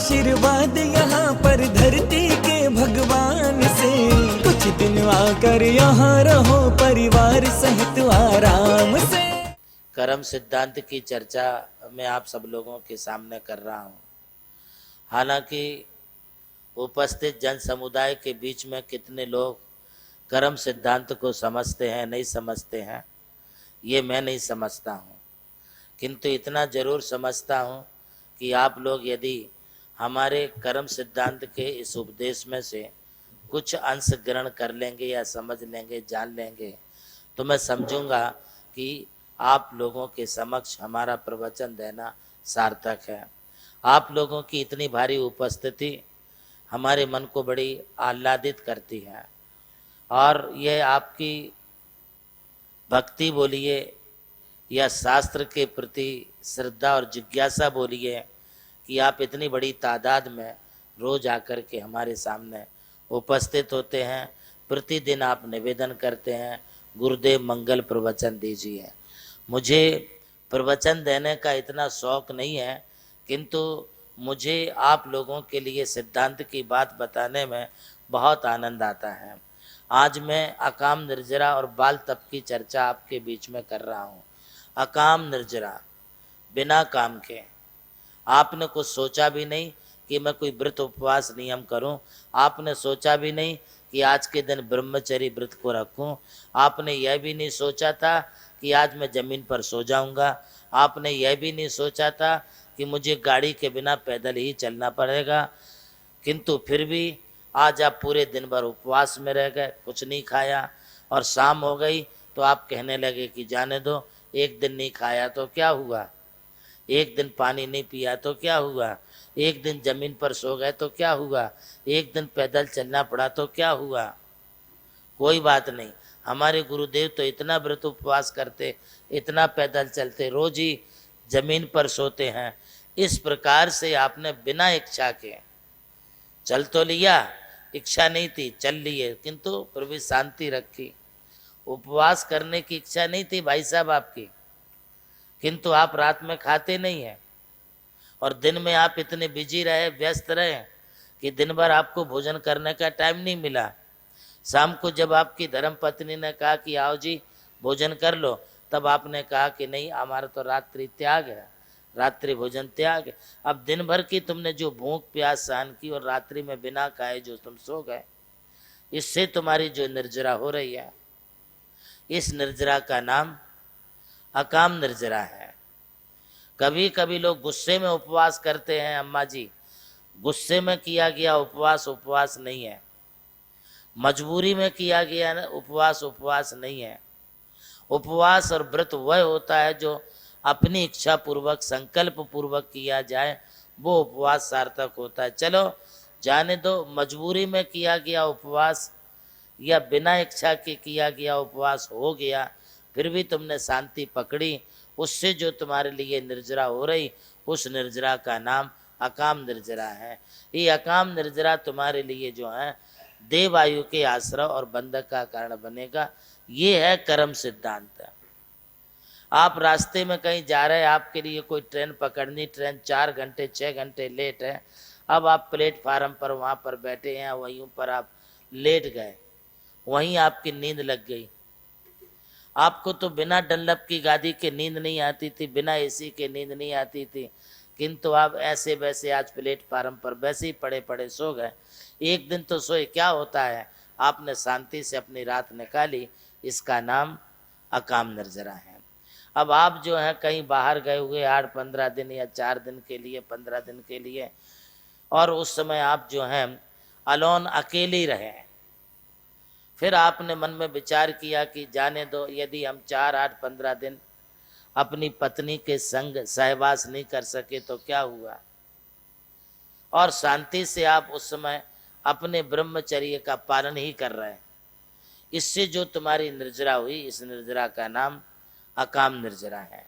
आशीर्वाद यहाँ पर धरती के भगवान से। कुछ दिन आकर यहाँ रहो परिवार सहित आराम से। कर्म सिद्धांत की चर्चा मैं आप सब लोगों के सामने कर रहा हूँ। हालांकि उपस्थित जन समुदाय के बीच में कितने लोग कर्म सिद्धांत को समझते हैं नहीं समझते हैं ये मैं नहीं समझता हूँ, किंतु इतना जरूर समझता हूँ कि आप लोग यदि हमारे कर्म सिद्धांत के इस उपदेश में से कुछ अंश ग्रहण कर लेंगे या समझ लेंगे, जान लेंगे, तो मैं समझूंगा कि आप लोगों के समक्ष हमारा प्रवचन देना सार्थक है। आप लोगों की इतनी भारी उपस्थिति हमारे मन को बड़ी आह्लादित करती है और यह आपकी भक्ति बोलिए या शास्त्र के प्रति श्रद्धा और जिज्ञासा बोलिए कि आप इतनी बड़ी तादाद में रोज आकर के हमारे सामने उपस्थित होते हैं। प्रतिदिन आप निवेदन करते हैं गुरुदेव मंगल प्रवचन दीजिए। मुझे प्रवचन देने का इतना शौक नहीं है, किंतु मुझे आप लोगों के लिए सिद्धांत की बात बताने में बहुत आनंद आता है। आज मैं अकाम निर्जरा और बाल तप की चर्चा आपके बीच में कर रहा हूँ। अकाम निर्जरा, बिना काम के। आपने कुछ सोचा भी नहीं कि मैं कोई व्रत उपवास नियम करूं, आपने सोचा भी नहीं कि आज के दिन ब्रह्मचर्य व्रत को रखूं, आपने यह भी नहीं सोचा था कि आज मैं जमीन पर सो जाऊंगा, आपने यह भी नहीं सोचा था कि मुझे गाड़ी के बिना पैदल ही चलना पड़ेगा, किंतु फिर भी आज आप पूरे दिन भर उपवास में रह गए, कुछ नहीं खाया और शाम हो गई तो आप कहने लगे कि जाने दो, एक दिन नहीं खाया तो क्या हुआ, एक दिन पानी नहीं पिया तो क्या हुआ, एक दिन जमीन पर सो गए तो क्या हुआ, एक दिन पैदल चलना पड़ा तो क्या हुआ। कोई बात नहीं, हमारे गुरुदेव तो इतना व्रत उपवास करते, इतना पैदल चलते, रोज ही जमीन पर सोते हैं। इस प्रकार से आपने बिना इच्छा के चल तो लिया, इच्छा नहीं थी चल लिए, किंतु फिर भी शांति रखी। उपवास करने की इच्छा नहीं थी भाई साहब आपकी, किंतु आप रात में खाते नहीं हैं और दिन में आप इतने बिजी रहे, व्यस्त रहे कि दिन भर आपको भोजन करने का टाइम नहीं मिला। शाम को जब आपकी धर्म पत्नी ने कहा कि आओ जी भोजन कर लो, तब आपने कहा कि नहीं, हमारा तो रात्रि त्याग है, रात्रि भोजन त्याग है। अब दिन भर की तुमने जो भूख प्यास सहन की और रात्रि में बिना खाए जो तुम सो गए, इससे तुम्हारी जो निर्जरा हो रही है, इस निर्जरा का नाम अकाम निर्जरा है। कभी कभी लोग गुस्से में उपवास करते हैं। अम्मा जी, गुस्से में किया गया उपवास उपवास नहीं है, मजबूरी में किया गया उपवास उपवास नहीं है। उपवास और व्रत वह होता है जो अपनी इच्छा पूर्वक संकल्प पूर्वक किया जाए, वो उपवास सार्थक होता है। चलो जाने दो, मजबूरी में किया गया उपवास या बिना इच्छा के किया गया उपवास हो गया, फिर भी तुमने शांति पकड़ी, उससे जो तुम्हारे लिए निर्जरा हो रही, उस निर्जरा का नाम अकाम निर्जरा है। ये अकाम निर्जरा तुम्हारे लिए जो है देवायु के आश्रय और बंधक का कारण बनेगा। ये है कर्म सिद्धांत। आप रास्ते में कहीं जा रहे हैं, आपके लिए कोई ट्रेन पकड़नी, ट्रेन 4 घंटे 6 घंटे लेट है, अब आप प्लेटफार्म पर वहाँ पर बैठे हैं, वहीं पर आप लेट गए, वहीं आपकी नींद लग गई। आपको तो बिना डंलप की गादी के नींद नहीं आती थी, बिना एसी के नींद नहीं आती थी, किंतु आप ऐसे वैसे आज प्लेटफार्म पर वैसे ही पड़े पड़े सो गए। एक दिन तो सोए, क्या होता है, आपने शांति से अपनी रात निकाली, इसका नाम अकाम निर्जरा है। अब आप जो है कहीं बाहर गए हुए 8-15 दिन या 4 दिन के लिए, 15 दिन के लिए, और उस समय आप जो हैं अलोन अकेले ही रहे, फिर आपने मन में विचार किया कि जाने दो, यदि हम 4-8-15 दिन अपनी पत्नी के संग सहवास नहीं कर सके तो क्या हुआ, और शांति से आप उस समय अपने ब्रह्मचर्य का पालन ही कर रहे हैं। इससे जो तुम्हारी निर्जरा हुई, इस निर्जरा का नाम अकाम निर्जरा है।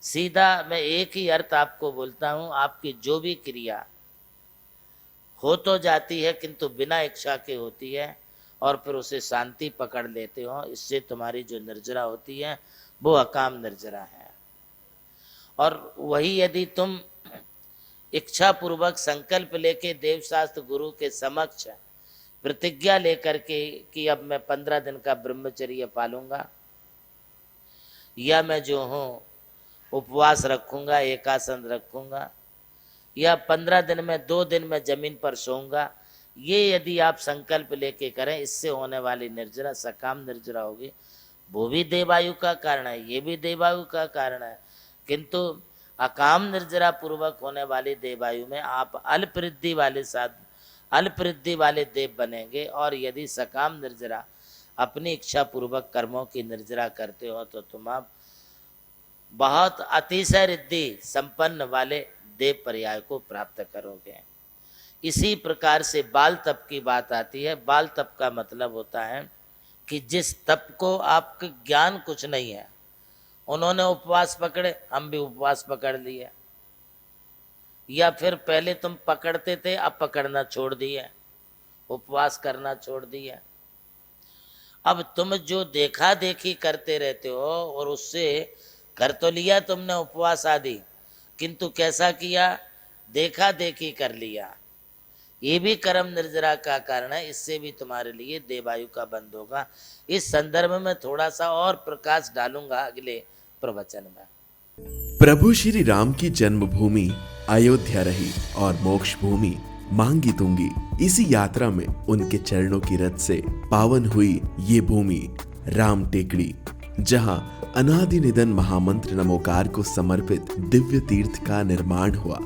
सीधा मैं एक ही अर्थ आपको बोलता हूँ, आपकी जो भी क्रिया हो तो जाती है किंतु बिना इच्छा के होती है और फिर उसे शांति पकड़ लेते हो, इससे तुम्हारी जो निर्जरा होती है वो अकाम निर्जरा है। और वही यदि तुम इच्छा पूर्वक संकल्प लेके देवशास्त्र गुरु के समक्ष प्रतिज्ञा लेकर के कि अब मैं 15 दिन का ब्रह्मचर्य पालूंगा, या मैं जो हूँ उपवास रखूंगा, एकासन रखूंगा, या 15 दिन में 2 दिन में जमीन पर सोऊंगा, ये यदि आप संकल्प लेके करें, इससे होने वाली निर्जरा सकाम निर्जरा होगी। वो भी देवायु का कारण है, ये भी देवायु का कारण है, किंतु अकाम निर्जरा पूर्वक होने वाली देवायु में आप अल्पवृद्धि वाले देव बनेंगे। और यदि सकाम निर्जरा अपनी इच्छा पूर्वक कर्मों की निर्जरा करते हो तो तुम आप बहुत अतिशय रिद्धि संपन्न वाले देव पर्याय को प्राप्त करोगे। इसी प्रकार से बाल तप की बात आती है। बाल तप का मतलब होता है कि जिस तप को आपके ज्ञान कुछ नहीं है, उन्होंने उपवास पकड़े, हम भी उपवास पकड़ लिए, या फिर पहले तुम पकड़ते थे अब पकड़ना छोड़ दिए, उपवास करना छोड़ दिए। अब तुम जो देखा देखी करते रहते हो और उससे कर तो लिया तुमने उपवास आदि, किंतु कैसा किया? देखा देखी कर लिया। ये भी कर्म निर्जरा का कारण है, इससे भी तुम्हारे लिए देवायु का बंध होगा। इस संदर्भ में थोड़ा सा और प्रकाश डालूंगा अगले प्रवचन में। प्रभु श्री राम की जन्मभूमि अयोध्या रही और मोक्ष भूमि मांगी तुंगी। इसी यात्रा में उनके चरणों की रथ से पावन हुई ये भूमि राम टेकड़ी, जहां अनादि निधन महामंत्र नमोकार को समर्पित दिव्य तीर्थ का निर्माण हुआ।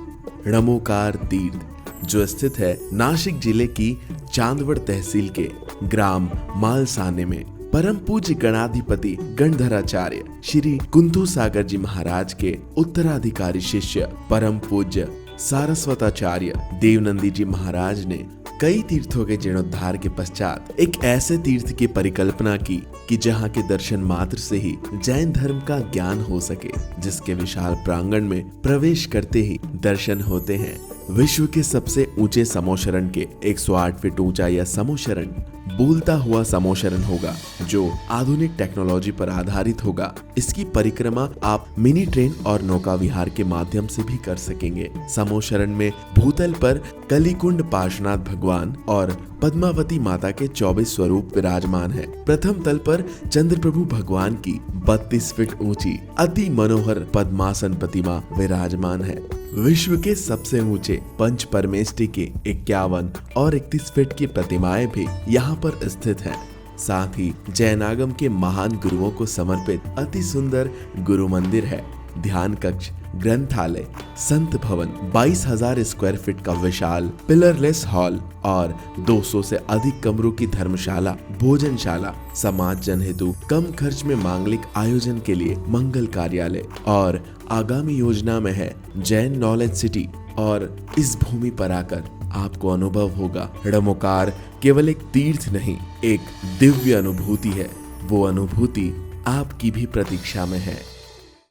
नमोकार तीर्थ जो स्थित है नासिक जिले की चांदवड़ तहसील के ग्राम मालसाने में, परम पूज्य गणाधिपति गणधराचार्य श्री कुंतु सागर जी महाराज के उत्तराधिकारी शिष्य परम पूज्य सारस्वताचार्य देवनंदी जी महाराज ने कई तीर्थों के जीर्णोद्धार के पश्चात एक ऐसे तीर्थ की परिकल्पना की कि जहाँ के दर्शन मात्र से ही जैन धर्म का ज्ञान हो सके, जिसके विशाल प्रांगण में प्रवेश करते ही दर्शन होते हैं विश्व के सबसे ऊंचे समोशरण के 108 फीट ऊंचा यह समोशरण बोलता हुआ समोशरण होगा, जो आधुनिक टेक्नोलॉजी पर आधारित होगा। इसकी परिक्रमा आप मिनी ट्रेन और नौका विहार के माध्यम से भी कर सकेंगे। समोशरण में भूतल पर कलिकुंड पार्श्वनाथ भगवान और पद्मावती माता के 24 स्वरूप विराजमान है। प्रथम तल पर चंद्र प्रभु भगवान की 32 फीट ऊंची अति मनोहर पद्मासन प्रतिमा विराजमान है। विश्व के सबसे ऊंचे पंच परमेष्टि के 51 और 31 फीट की प्रतिमाएं भी यहाँ पर स्थित हैं। साथ ही जैनागम के महान गुरुओं को समर्पित अति सुंदर गुरु मंदिर है। ध्यान कक्ष, ग्रंथालय, संत भवन, 22,000 स्क्वायर फीट का विशाल पिलरलेस हॉल और 200 से अधिक कमरों की धर्मशाला, भोजनशाला, समाज जन हेतु कम खर्च में मांगलिक आयोजन के लिए मंगल कार्यालय और आगामी योजना में है जैन नॉलेज सिटी। और इस भूमि पर आकर आपको अनुभव होगा नमोकार केवल एक तीर्थ नहीं, एक दिव्य अनुभूति है। वो अनुभूति आपकी भी प्रतीक्षा में है।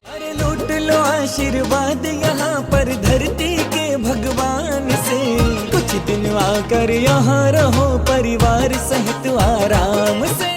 अरे लूट लो आशीर्वाद यहाँ पर धरती के भगवान से, कुछ दिन आकर यहाँ रहो परिवार सहित आराम से।